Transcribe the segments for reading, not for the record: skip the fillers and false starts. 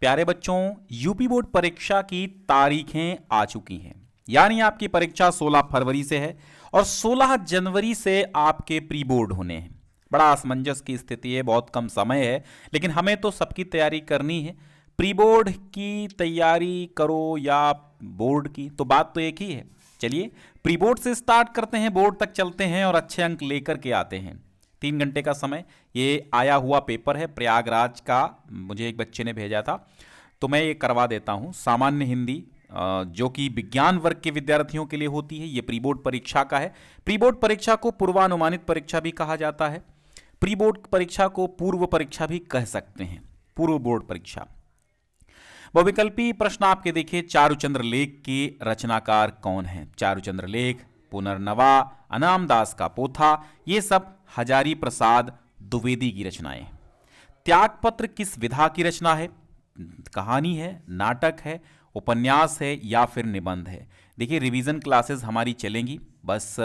प्यारे बच्चों, UP board परीक्षा की तारीखें आ चुकी हैं। यानी आपकी परीक्षा 16 फरवरी से है और 16 जनवरी से आपके प्री बोर्ड होने हैं। बड़ा असमंजस की स्थिति है, बहुत कम समय है, लेकिन हमें तो सबकी तैयारी करनी है। प्री बोर्ड की तैयारी करो या बोर्ड की, तो बात तो एक ही है। चलिए प्री बोर्ड से स्टार्ट करते हैं, बोर्ड तक चलते हैं और अच्छे अंक लेकर के आते हैं। 3 घंटे का समय, ये आया हुआ पेपर है प्रयागराज का, मुझे एक बच्चे ने भेजा था, तो मैं ये करवा देता हूँ। सामान्य हिंदी जो कि विज्ञान वर्ग के विद्यार्थियों के लिए होती है, ये प्री बोर्ड परीक्षा का है। प्री बोर्ड परीक्षा को पूर्वानुमानित परीक्षा भी कहा जाता है। प्री बोर्ड परीक्षा को पूर्व परीक्षा भी कह सकते हैं, पूर्व बोर्ड परीक्षा। बहुविकल्पी प्रश्न आपके देखिए, चारुचंद्र लेख के रचनाकार कौन है? चारुचंद्र लेख, पुनर्नवा, अनामदास का पोथा, ये सब हजारी प्रसाद द्विवेदी की रचनाएं। त्यागपत्र किस विधा की रचना है? कहानी है, नाटक है, उपन्यास है या फिर निबंध है? देखिए रिवीजन क्लासेस हमारी चलेंगी, बस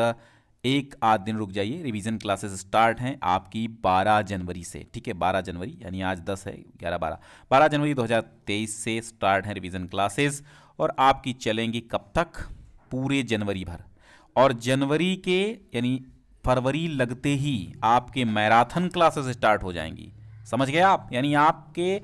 एक आध दिन रुक जाइए। रिवीजन क्लासेस स्टार्ट हैं आपकी 12 जनवरी से, ठीक है। 12 जनवरी यानी आज 10 है, 11 12 जनवरी 2023 से स्टार्ट हैं रिवीजन क्लासेस और आपकी चलेंगी कब तक? पूरे जनवरी भर। और जनवरी के यानी फरवरी लगते ही आपके मैराथन क्लासेस स्टार्ट हो जाएंगी। समझ गए आप? यानी आपके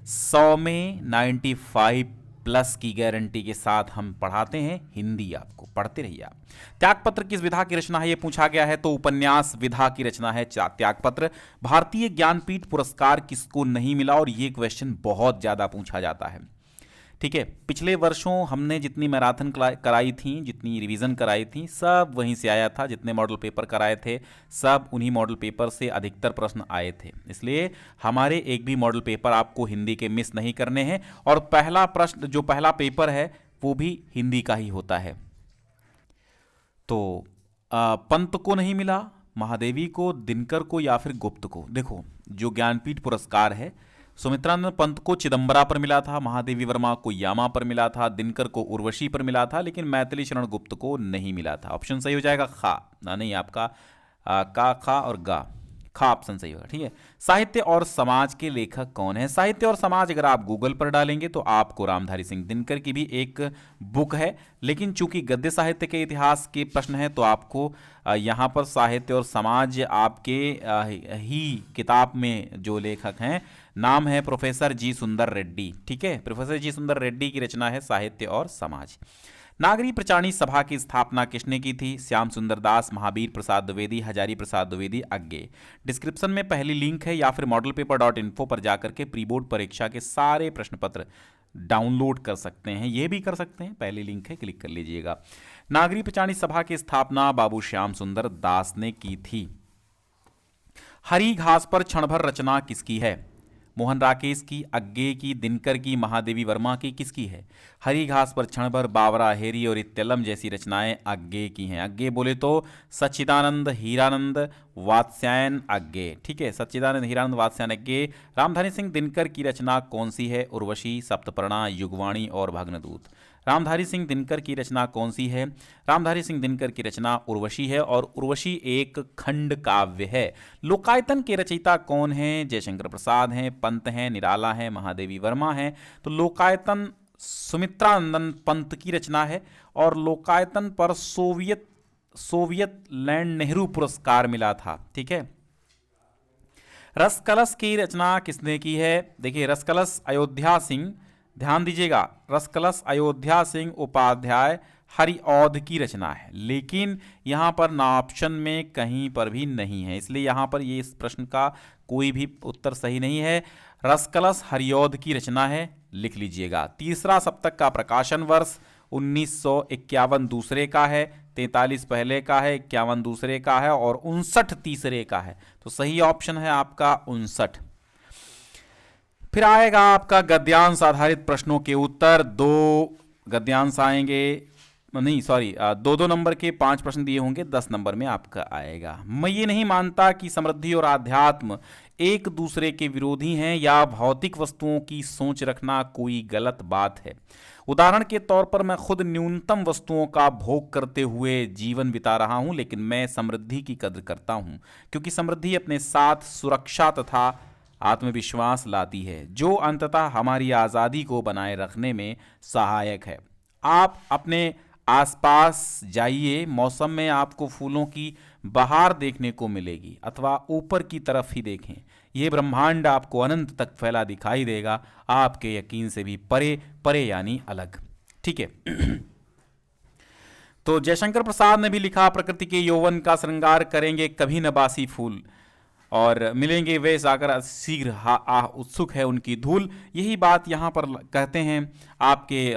100 में 95 प्लस की गारंटी के साथ हम पढ़ाते हैं हिंदी, आपको पढ़ते रहिए आप। त्यागपत्र किस विधा की रचना है, ये पूछा गया है, तो उपन्यास विधा की रचना है त्यागपत्र। भारतीय ज्ञानपीठ पुरस्कार किसको नहीं मिला? और ये क्वेश्चन बहुत ज्यादा पूछा जाता है, ठीक है। पिछले वर्षों हमने जितनी मैराथन कराई थी, जितनी रिवीजन कराई थी, सब वहीं से आया था। जितने मॉडल पेपर कराए थे सब उन्हीं मॉडल पेपर से अधिकतर प्रश्न आए थे, इसलिए हमारे एक भी मॉडल पेपर आपको हिंदी के मिस नहीं करने हैं। और पहला प्रश्न, जो पहला पेपर है, वो भी हिंदी का ही होता है। तो पंत को नहीं मिला, महादेवी को, दिनकर को या फिर गुप्त को? देखो जो ज्ञानपीठ पुरस्कार है, सुमित्रानंद पंत को चिदंबरा पर मिला था, महादेवी वर्मा को यामा पर मिला था, दिनकर को उर्वशी पर मिला था, लेकिन मैथिली शरण गुप्त को नहीं मिला था। ऑप्शन सही हो जाएगा खा, ना नहीं आपका का, खा और गा, खा ऑप्शन सही होगा, ठीक है। साहित्य और समाज के लेखक कौन है? साहित्य और समाज अगर आप गूगल पर डालेंगे तो आपको रामधारी सिंह दिनकर की भी एक बुक है, लेकिन चूंकि गद्य साहित्य के इतिहास के प्रश्न है तो आपको यहाँ पर साहित्य और समाज आपके ही किताब में जो लेखक हैं, नाम है प्रोफेसर जी सुंदर रेड्डी, ठीक है। प्रोफेसर जी सुंदर रेड्डी की रचना है साहित्य और समाज। नागरी प्रचारणी सभा की स्थापना किसने की थी? श्याम सुंदर दास, महावीर प्रसाद द्विवेदी, हजारी प्रसाद द्विवेदी, अज्ञे। डिस्क्रिप्शन में पहली लिंक है, या फिर modelpaper.info पर जाकर के प्री बोर्ड परीक्षा के सारे प्रश्न पत्र डाउनलोड कर सकते हैं, ये भी कर सकते हैं, पहली लिंक है, क्लिक कर लीजिएगा। नागरी प्रचारणी सभा की स्थापना बाबू श्याम सुंदर दास ने की थी। हरी घास पर क्षणभर रचना किसकी है? मोहन राकेश की, अज्ञे की, दिनकर की, महादेवी वर्मा की, किसकी है? हरी घास पर क्षणभर, बावरा, हेरी और इत्यलम जैसी रचनाएं अज्ञे की हैं। अज्ञे बोले तो सच्चिदानंद, हीरानंद, वात्स्यायन, अज्ञे, ठीक है। सच्चिदानंद, हीरानंद, वात्स्यायन, अज्ञे। रामधारी सिंह दिनकर की रचना कौन सी है? उर्वशी, सप्तपर्णा, युगवाणी और भग्नदूत। रामधारी सिंह दिनकर की रचना कौन सी है? रामधारी सिंह दिनकर की रचना उर्वशी है, और उर्वशी एक खंड काव्य है। लोकायतन के रचयिता कौन है? जयशंकर प्रसाद हैं, पंत हैं, निराला हैं, महादेवी वर्मा हैं। तो लोकायतन सुमित्रानंदन पंत की रचना है, और लोकायतन पर सोवियत लैंड नेहरू पुरस्कार मिला था, ठीक है। रसकलश की रचना किसने की है? देखिए रसकलश अयोध्या सिंह, ध्यान दीजिएगा, रसकलश अयोध्या सिंह उपाध्याय हरिऔध की रचना है, लेकिन यहां पर ना ऑप्शन में कहीं पर भी नहीं है, इसलिए यहां पर ये इस प्रश्न का कोई भी उत्तर सही नहीं है। रसकलश हरिऔध की रचना है, लिख लीजिएगा। तीसरा सप्तक का प्रकाशन वर्ष 1951 दूसरे का है, 43 पहले का है, 51 दूसरे का है और 59 तीसरे का है। तो सही ऑप्शन है आपका 59। फिर आएगा आपका गद्यांश आधारित प्रश्नों के उत्तर। 2 गद्यांश आएंगे, नहीं सॉरी, 2-2 नंबर के 5 प्रश्न दिए होंगे, 10 नंबर में आपका आएगा। मैं ये नहीं मानता कि समृद्धि और आध्यात्म एक दूसरे के विरोधी हैं या भौतिक वस्तुओं की सोच रखना कोई गलत बात है। उदाहरण के तौर पर मैं खुद न्यूनतम वस्तुओं का भोग करते हुए जीवन बिता रहा हूं, लेकिन मैं समृद्धि की कद्र करता हूं, क्योंकि समृद्धि अपने साथ सुरक्षा तथा आत्मविश्वास लाती है, जो अंततः हमारी आज़ादी को बनाए रखने में सहायक है। आप अपने आसपास जाइए, मौसम में आपको फूलों की बहार देखने को मिलेगी, अथवा ऊपर की तरफ ही देखें, ये ब्रह्मांड आपको अनंत तक फैला दिखाई देगा, आपके यकीन से भी परे परे यानी अलग। ठीक है। तो जयशंकर प्रसाद ने भी लिखा, प्रकृति के यौवन का श्रृंगार करेंगे कभी न बासी फूल, और मिलेंगे वे सागर शीघ्र उत्सुक है उनकी धूल। यही बात यहाँ पर कहते हैं आपके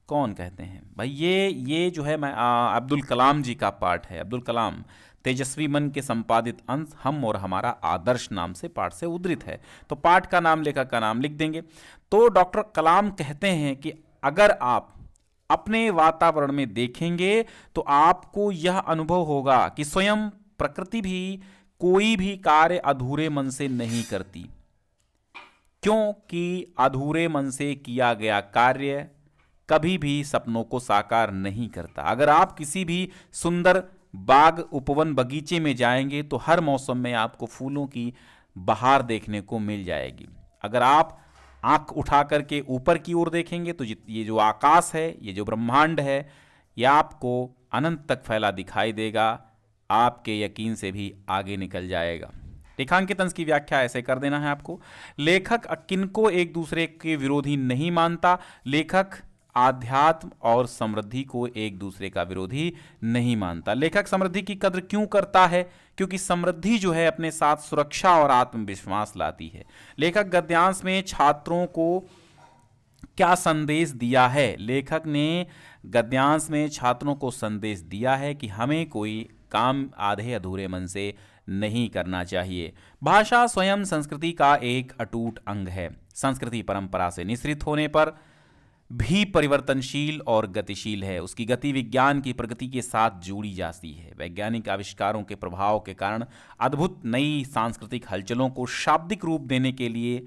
कौन कहते हैं भाई, ये जो है मैं अब्दुल कलाम जी का पाठ है। अब्दुल कलाम तेजस्वी मन के संपादित अंश हम और हमारा आदर्श नाम से पाठ से उद्धृत है। तो पाठ का नाम, लेखक का नाम लिख देंगे। तो डॉक्टर कलाम कहते हैं कि अगर आप अपने वातावरण में देखेंगे तो आपको यह अनुभव होगा कि स्वयं प्रकृति भी कोई भी कार्य अधूरे मन से नहीं करती, क्योंकि अधूरे मन से किया गया कार्य कभी भी सपनों को साकार नहीं करता। अगर आप किसी भी सुंदर बाग, उपवन, बगीचे में जाएंगे तो हर मौसम में आपको फूलों की बहार देखने को मिल जाएगी। अगर आप आंख उठा करके ऊपर की ओर देखेंगे तो ये जो आकाश है, ये जो ब्रह्मांड है, ये आपको अनंत तक फैला दिखाई देगा, आपके यकीन से भी आगे निकल जाएगा। रेखांकित अंश की व्याख्या ऐसे कर देना है आपको। लेखक किनको एक दूसरे के विरोधी नहीं मानता। लेखक आध्यात्म और समृद्धि को एक दूसरे का विरोधी नहीं मानता। लेखक समृद्धि की कद्र क्यों करता है? क्योंकि समृद्धि जो है अपने साथ सुरक्षा और आत्मविश्वास लाती है। लेखक गद्यांश में छात्रों को क्या संदेश दिया है? लेखक ने गद्यांश में छात्रों को संदेश दिया है कि हमें कोई काम आधे अधूरे मन से नहीं करना चाहिए। भाषा स्वयं संस्कृति का एक अटूट अंग है। संस्कृति परंपरा से निःसृत होने पर भी परिवर्तनशील और गतिशील है। उसकी गति विज्ञान की प्रगति के साथ जुड़ी जाती है। वैज्ञानिक आविष्कारों के प्रभाव के कारण अद्भुत नई सांस्कृतिक हलचलों को शाब्दिक रूप देने के लिए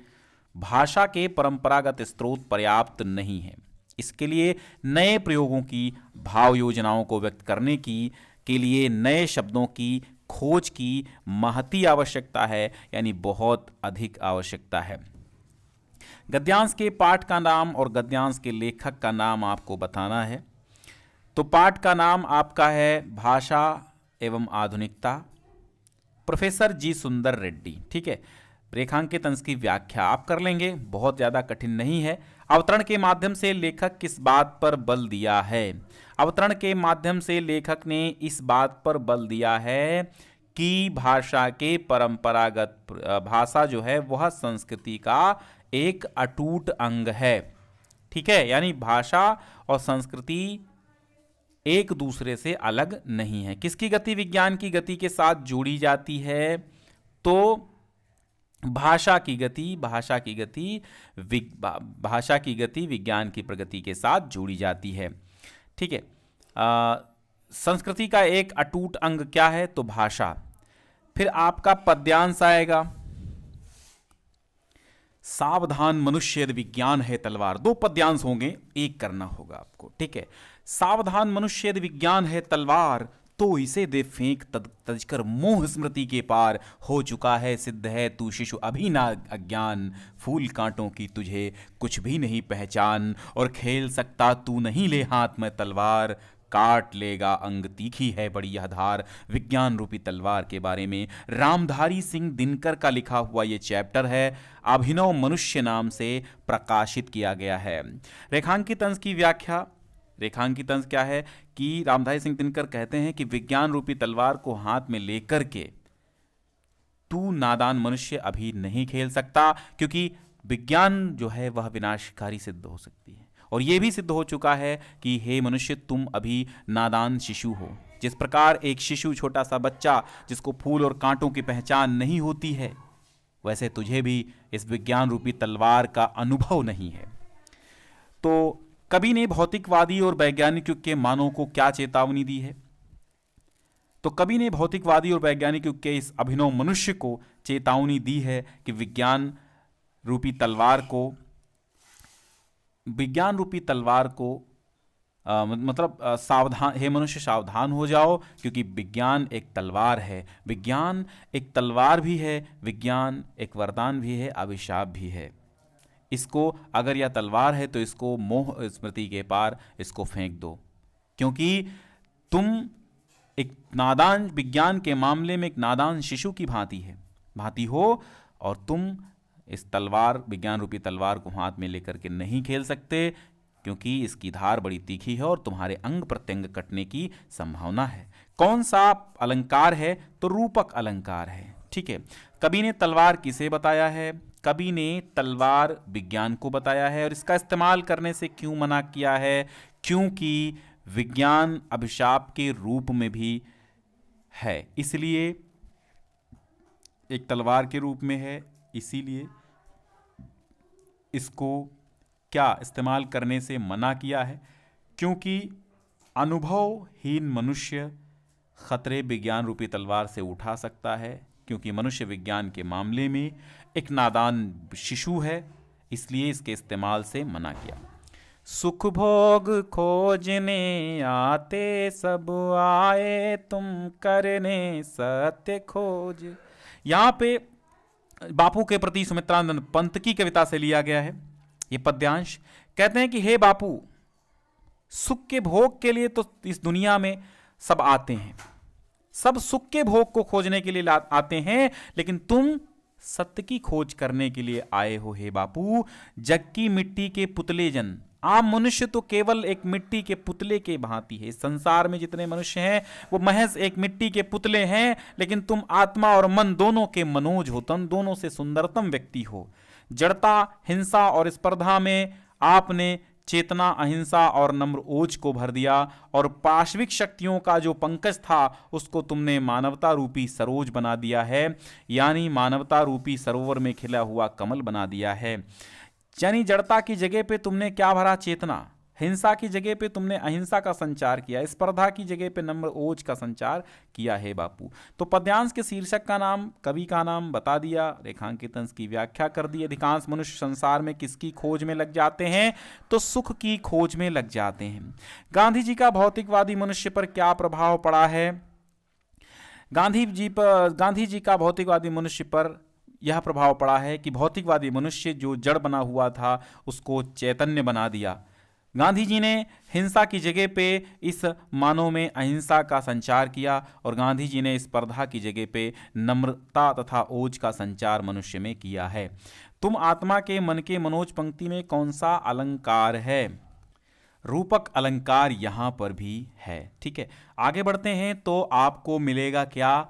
भाषा के परंपरागत स्रोत पर्याप्त नहीं है। इसके लिए नए प्रयोगों की, भाव योजनाओं को व्यक्त करने के लिए नए शब्दों की खोज की महती आवश्यकता है, यानी बहुत अधिक आवश्यकता है। गद्यांश के पाठ का नाम और गद्यांश के लेखक का नाम आपको बताना है। तो पाठ का नाम आपका है भाषा एवं आधुनिकता, प्रोफेसर जी सुंदर रेड्डी। ठीक है। रेखांकित अंश की व्याख्या आप कर लेंगे, बहुत ज़्यादा कठिन नहीं है। अवतरण के माध्यम से लेखक किस बात पर बल दिया है? अवतरण के माध्यम से लेखक ने इस बात पर बल दिया है कि भाषा के परंपरागत, भाषा जो है वह संस्कृति का एक अटूट अंग है। ठीक है, यानी भाषा और संस्कृति एक दूसरे से अलग नहीं है। किसकी गति विज्ञान की गति के साथ जोड़ी जाती है? तो भाषा की गति विज्ञान की प्रगति के साथ जोड़ी जाती है। ठीक है। संस्कृति का एक अटूट अंग क्या है? तो भाषा। फिर आपका पद्यांश आएगा, सावधान मनुष्य यदि विज्ञान है तलवार। दो पद्यांश होंगे, एक करना होगा आपको। ठीक है। सावधान मनुष्य यदि विज्ञान है तलवार, तो इसे दे फेंक तजकर मोह स्मृति के पार। हो चुका है सिद्ध है तू शिशु अभी ना अज्ञान, फूल कांटों की तुझे कुछ भी नहीं पहचान। और खेल सकता तू नहीं ले हाथ में तलवार, काट लेगा अंग तीखी है बड़ी यह धार। विज्ञान रूपी तलवार के बारे में रामधारी सिंह दिनकर का लिखा हुआ ये चैप्टर है, अभिनव मनुष्य नाम से प्रकाशित किया गया है। रेखांकित अंश की व्याख्या। रेखांकित अंश क्या है कि रामधारी सिंह दिनकर कहते हैं कि विज्ञान रूपी तलवार को हाथ में लेकर के तू नादान मनुष्य अभी नहीं खेल सकता, क्योंकि विज्ञान जो है वह विनाशकारी सिद्ध हो सकती है। और यह भी सिद्ध हो चुका है कि हे मनुष्य, तुम अभी नादान शिशु हो। जिस प्रकार एक शिशु, छोटा सा बच्चा जिसको फूल और कांटों की पहचान नहीं होती है, वैसे तुझे भी इस विज्ञान रूपी तलवार का अनुभव नहीं है। तो कवि ने भौतिकवादी और वैज्ञानिक युग के मानव को क्या चेतावनी दी है? तो कवि ने भौतिकवादी और वैज्ञानिक युग के इस अभिनव मनुष्य को चेतावनी दी है कि विज्ञान रूपी तलवार को सावधान, हे मनुष्य सावधान हो जाओ, क्योंकि विज्ञान एक तलवार है। विज्ञान एक तलवार भी है, विज्ञान एक वरदान भी है, अभिशाप भी है। इसको, अगर यह तलवार है तो इसको मोह स्मृति के पार इसको फेंक दो, क्योंकि तुम एक नादान, विज्ञान के मामले में एक नादान शिशु की भांति हो, और तुम इस तलवार, विज्ञान रूपी तलवार को हाथ में लेकर के नहीं खेल सकते, क्योंकि इसकी धार बड़ी तीखी है और तुम्हारे अंग प्रत्यंग कटने की संभावना है। कौन सा अलंकार है? तो रूपक अलंकार है। ठीक है, कवि ने तलवार किसे बताया है? कवि ने तलवार विज्ञान को बताया है, और इसका इस्तेमाल करने से क्यों मना किया है? क्योंकि विज्ञान अभिशाप के रूप में भी है, इसलिए एक तलवार के रूप में है, इसीलिए इसको क्या इस्तेमाल करने से मना किया है? क्योंकि अनुभवहीन मनुष्य खतरे विज्ञान रूपी तलवार से उठा सकता है, क्योंकि मनुष्य विज्ञान के मामले में एक नादान शिशु है, इसलिए इसके इस्तेमाल से मना किया। सुख भोग खोजने आते सब आए, तुम करने सत्य खोज। यहाँ पे बापू के प्रति सुमित्रानंद पंत की कविता से लिया गया है ये पद्यांश। कहते हैं कि हे बापू, सुख के भोग के लिए तो इस दुनिया में सब आते हैं, सब सुख के भोग को खोजने के लिए आते हैं, लेकिन तुम सत्य की खोज करने के लिए आए हो हे बापू। जग की मिट्टी के पुतले जन, आम मनुष्य तो केवल एक मिट्टी के पुतले के भांति है। संसार में जितने मनुष्य हैं वो महज एक मिट्टी के पुतले हैं, लेकिन तुम आत्मा और मन दोनों के मनोज हो, तुम दोनों से सुंदरतम व्यक्ति हो। जड़ता, हिंसा और स्पर्धा में आपने चेतना, अहिंसा और नम्र ओज को भर दिया, और पाशविक शक्तियों का जो पंकज था उसको तुमने मानवता रूपी सरोज बना दिया है, यानी मानवता रूपी सरोवर में खिला हुआ कमल बना दिया है। यानी जड़ता की जगह पे तुमने क्या भरा? चेतना। हिंसा की जगह पे तुमने अहिंसा का संचार किया, स्पर्धा की जगह पे नम्र ओज का संचार किया है बापू। तो पद्यांश के शीर्षक का नाम, कवि का नाम बता दिया, रेखांकित की व्याख्या कर दी। अधिकांश मनुष्य संसार में किसकी खोज में लग जाते हैं? तो सुख की खोज में लग जाते हैं। गांधी जी का भौतिकवादी मनुष्य पर क्या प्रभाव पड़ा है? गांधी जी का भौतिकवादी मनुष्य पर यह प्रभाव पड़ा है कि भौतिकवादी मनुष्य जो जड़ बना हुआ था उसको चैतन्य बना दिया। गांधी जी ने हिंसा की जगह पे इस मानव में अहिंसा का संचार किया, और गांधी जी ने स्पर्धा की जगह पे नम्रता तथा ओज का संचार मनुष्य में किया है। तुम आत्मा के मन के मनोज पंक्ति में कौन सा अलंकार है? रूपक अलंकार यहाँ पर भी है। ठीक है, आगे बढ़ते हैं तो आपको मिलेगा क्या?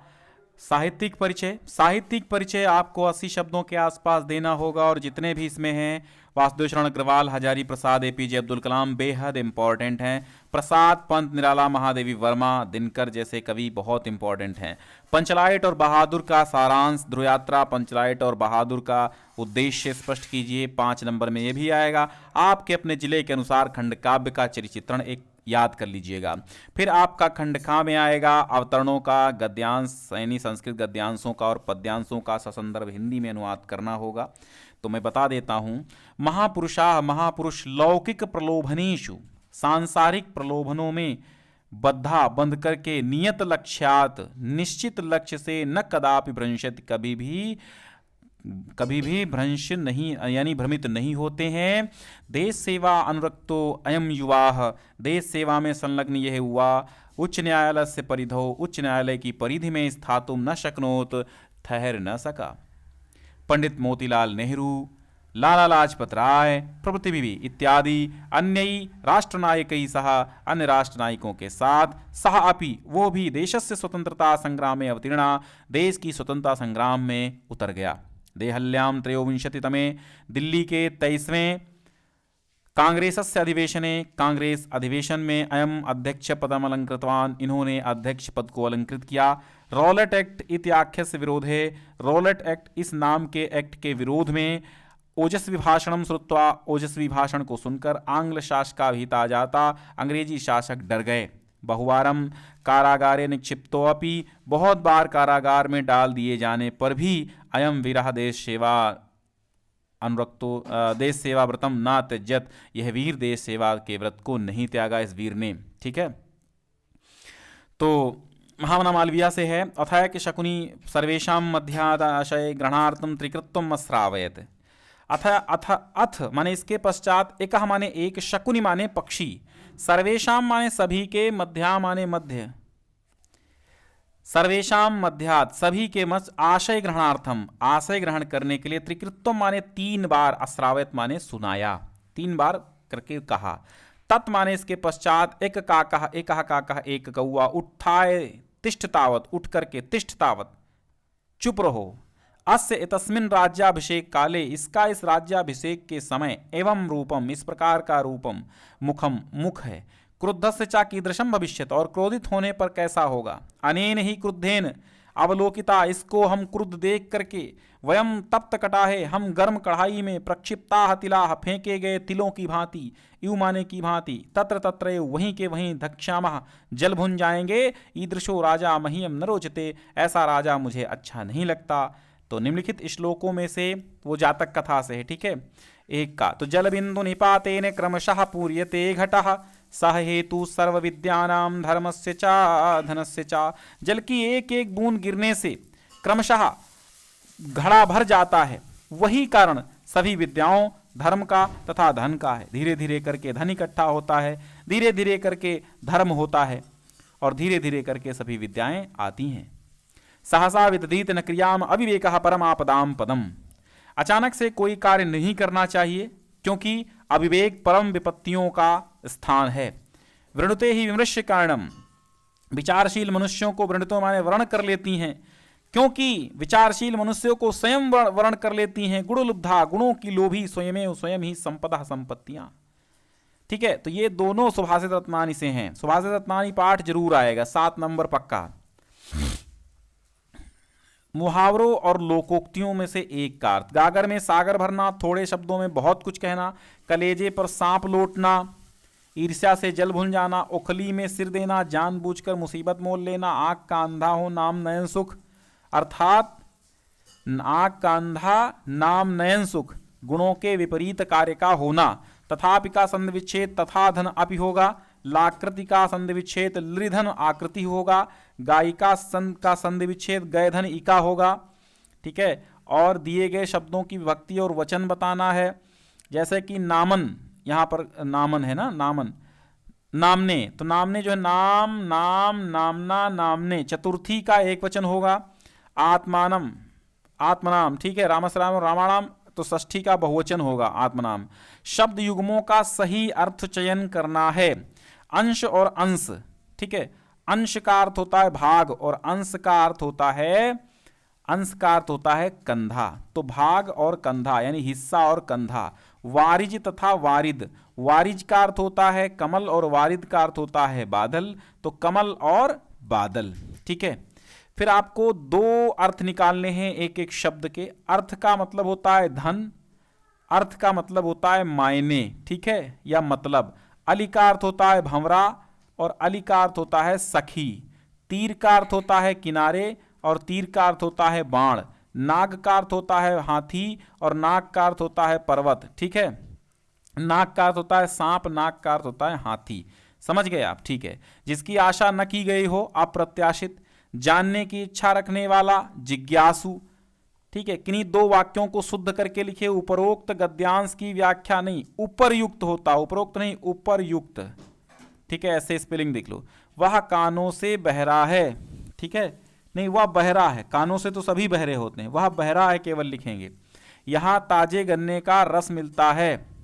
साहित्यिक परिचय। साहित्यिक परिचय आपको 80 शब्दों के आसपास देना होगा, और जितने भी इसमें हैं, वासुदेव शरण अग्रवाल, हजारी प्रसाद, एपीजे अब्दुल कलाम बेहद इंपॉर्टेंट हैं। प्रसाद पंत, निराला, महादेवी वर्मा, दिनकर जैसे कवि बहुत इंपॉर्टेंट हैं। पंचलाइट और बहादुर का सारांश, ध्रुव यात्रा, पंचलाइट और बहादुर का उद्देश्य स्पष्ट कीजिए, 5 नंबर में ये भी आएगा। आपके अपने जिले के अनुसार खंड काव्य का चित्रण एक याद कर लीजिएगा। फिर आपका खंड खा में आएगा अवतरणों का गद्यांश, यानी संस्कृत गद्यांशों का और पद्यांशों का ससंदर्भ हिंदी में अनुवाद करना होगा। तो मैं बता देता हूं, महापुरुषाः महापुरुष लौकिक प्रलोभनेषु, सांसारिक प्रलोभनों में बद्धा बंध करके नियत लक्ष्यात, निश्चित लक्ष्य से न कदापि भ्रंशति, कभी भी भ्रंश नहीं, यानी भ्रमित नहीं होते हैं। देश सेवा अनुरक्तो अयम युवा, देश सेवा में संलग्न यह हुआ। उच्च न्यायालय से परिधो, उच्च न्यायालय की परिधि में स्थातुम न शक्नोत, ठहर न सका। पंडित मोतीलाल नेहरू, लाला लाजपत राय प्रभृति भी इत्यादि अन्य राष्ट्रनायकई सह, अन्य राष्ट्रनायकों के साथ, सह अपि वो भी देशस्य स्वतंत्रता संग्राम में अवतीर्णा, देश की स्वतंत्रता संग्राम में उतर गया। देहल्यां त्रयोविंशतितमे दिल्ली के 23वें कांग्रेसस्य अधिवेशने, कांग्रेस अधिवेशन में अयम अध्यक्ष पदम अलंकृतवान, इन्होंने अध्यक्ष पद को अलंकृत किया। रॉलेट एक्ट इत्याख्यस्य विरोधे, रॉलेट एक्ट इस नाम के एक्ट के विरोध में, ओजस्वी भाषणम श्रुत्वा, ओजस्वी भाषण को सुनकर आंग्ल शासका भीता जाता, अंग्रेजी शासक डर गए। बहुवारम कारागारे निक्षिप्तोऽपि, बहुत बार कारागार में डाल दिए जाने पर भी, अयम विरह देश सेवा अनुरक्तो देश सेवा व्रतम ना त्यजत, यह वीर देश सेवा के व्रत को नहीं त्यागा इस वीर ने। ठीक है, तो महामना मालवीय से है। अथाय कि शकुनी सर्वेशा मध्यादाशय ग्रहणार्थम त्रिकृत्वम अस्रावयत। अथ माने इसके पश्चात एक माने एक, शकुनी माने पक्षी, सर्वेशाम माने सभी के, मध्या माने मध्य, सर्वेशाम मध्यात सभी के मध्य, आशय ग्रहणार्थम आशय ग्रहण करने के लिए, त्रिकृत्वम माने 3 बार, अस्रावयत माने सुनाया, 3 बार करके कहा। तत् माने इसके पश्चात एक काकः एक कौआ, उत्थाय तिष्ठ तावत उठ करके, तिष्ठ तावत चुप रहो, अस्य इतस्मिन् राज्याभिषेक काले इसका इस राज्याभिषेक के समय, एवं रूपम इस प्रकार का रूपम, मुखम मुख है, क्रुद्धस्य च कीदृशम भविष्यत और क्रोधित होने पर कैसा होगा, अनेन ही क्रुद्धेन अवलोकिता इसको हम क्रुद्ध देख करके, वयम तप्त कटाहे हम गर्म कढ़ाई में, प्रक्षिप्ता तिलाह फेंके गए तिलों की भांति, यू माने की भांति, तत्र तत्र वहीं के वहीं, धक्ष्यामः जल भुन जाएंगे, ईदृशो राजा मह्यम न रोचते ऐसा राजा मुझे अच्छा नहीं लगता। तो निम्नलिखित श्लोकों में से वो जातक कथा से है। ठीक है, एक का तो जल बिंदु निपातेन क्रमशः पूर्यते घटः सह हेतु सर्व विद्यानाम धर्मस्य च धनस्य च। जल की एक एक बूंद गिरने से क्रमशः घड़ा भर जाता है, वही कारण सभी विद्याओं, धर्म का तथा धन का है। धीरे धीरे करके धन इकट्ठा होता है, धीरे धीरे करके धर्म होता है और धीरे धीरे करके सभी विद्याएं आती हैं। सहसा विदधीत न क्रियाम अविवेकः परमापदाम पदम। अचानक से कोई कार्य नहीं करना चाहिए, क्योंकि अविवेक परम विपत्तियों का स्थान है। वृणुते ही विमृश्य कारणम, विचारशील मनुष्यों को वृणुतो माने वर्ण कर लेती हैं, क्योंकि विचारशील मनुष्यों को स्वयं वर्ण कर लेती हैं। गुणलुब्धा गुणों की लोभी, स्वयं ही संपदा संपत्तियां। ठीक है, तो ये दोनों सुभाषित रत्नानी से हैं। सुभाषित रत्नानी पाठ जरूर आएगा, 7 नंबर पक्का। मुहावरों और लोकोक्तियों में से एक का अर्थ, गागर में सागर भरना, थोड़े शब्दों में बहुत कुछ कहना, कलेजे पर सांप लौटना, ईर्ष्या से जल भुन जाना, उखली में सिर देना, जानबूझकर मुसीबत मोल लेना, आंख का अंधा हो नाम नयन सुख, अर्थात आंख का अंधा नाम नयन सुख, गुणों के विपरीत कार्य का होना, तथापि का संध विच्छेद तथा धन अपि होगा, लाकृति का संधि विच्छेद लृधन आकृति होगा, गायिका संध का संधि विच्छेद गय धन इका होगा। ठीक है, और दिए गए शब्दों की विभक्ति और वचन बताना है, जैसे कि नामन, यहाँ पर नामन है ना, नामन नामने, तो नामने जो है नाम नाम नामना नामने, चतुर्थी का एक वचन होगा। आत्मानम आत्मनाम, ठीक है, रामसराम रामाणाम तो षष्ठी का बहुवचन होगा आत्मनाम। शब्द युग्मों का सही अर्थ चयन करना है। अंश और अंश, ठीक है, अंश का अर्थ होता है भाग और अंश का अर्थ होता है कंधा। तो भाग और कंधा यानी हिस्सा और कंधा। वारिज तथा वारिद, वारिज का अर्थ होता है कमल और वारिद का अर्थ होता है बादल, तो कमल और बादल। ठीक है, फिर आपको 2 अर्थ निकालने हैं एक एक शब्द के। अर्थ का मतलब होता है धन, अर्थ का मतलब होता है मायने, ठीक है, या मतलब। अली का अर्थ होता है भंवरा और अली का अर्थ होता है सखी। तीर का अर्थ होता है किनारे और तीर का अर्थ होता है बाण। नाग का अर्थ होता है हाथी और नाग का अर्थ होता है पर्वत। ठीक है, नाग का अर्थ होता है सांप, नाग का अर्थ होता है हाथी। समझ गए आप? ठीक है, जिसकी आशा न की गई हो अप्रत्याशित, जानने की इच्छा रखने वाला जिज्ञासु। ठीक है, किन्हीं 2 वाक्यों को शुद्ध करके लिखे। उपरोक्त गद्यांश की व्याख्या नहीं, उपरयुक्त होता, उपरोक्त नहीं उपरयुक्त। ठीक है, ऐसे स्पेलिंग देख लो। वह कानों से बहरा है, ठीक है, नहीं वह बहरा है, कानों से तो सभी बहरे होते हैं, वह बहरा है केवल लिखेंगे। यहां ताजे गन्ने का रस मिलता है,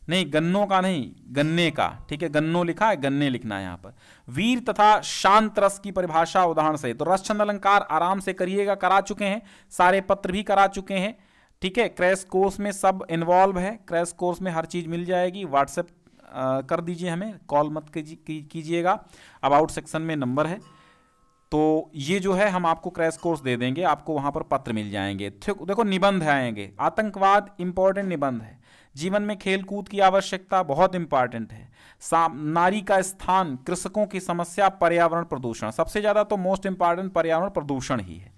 नहीं गन्नों का नहीं गन्ने का, ठीक है, गन्नों लिखा है, गन्ने लिखना है यहां पर। वीर तथा शांत रस की परिभाषा उदाहरण से, तो रस छंद अलंकार आराम से करिएगा, करा चुके हैं, सारे पत्र भी करा चुके हैं। ठीक है, क्रैश कोर्स में सब इन्वॉल्व है, क्रैश कोर्स में हर चीज मिल जाएगी। व्हाट्सएप कर दीजिए, हमें कॉल मत कीजिएगा, अबाउट सेक्शन में नंबर है। तो ये जो है हम आपको क्रैश कोर्स दे देंगे, आपको वहां पर पत्र मिल जाएंगे। देखो निबंध आएंगे, आतंकवाद इंपॉर्टेंट निबंध है। जीवन में खेल कूद की आवश्यकता बहुत इंपॉर्टेंट है। नारी का स्थान, कृषकों की समस्या, पर्यावरण प्रदूषण, सबसे ज्यादा तो मोस्ट इंपॉर्टेंट पर्यावरण प्रदूषण ही है।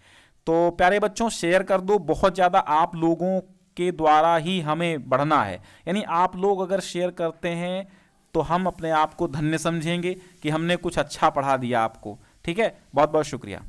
तो प्यारे बच्चों शेयर कर दो, बहुत ज्यादा आप लोगों के द्वारा ही हमें बढ़ना है। यानी आप लोग अगर शेयर करते हैं तो हम अपने आप को धन्य समझेंगे कि हमने कुछ अच्छा पढ़ा दिया आपको। ठीक है, बहुत बहुत शुक्रिया।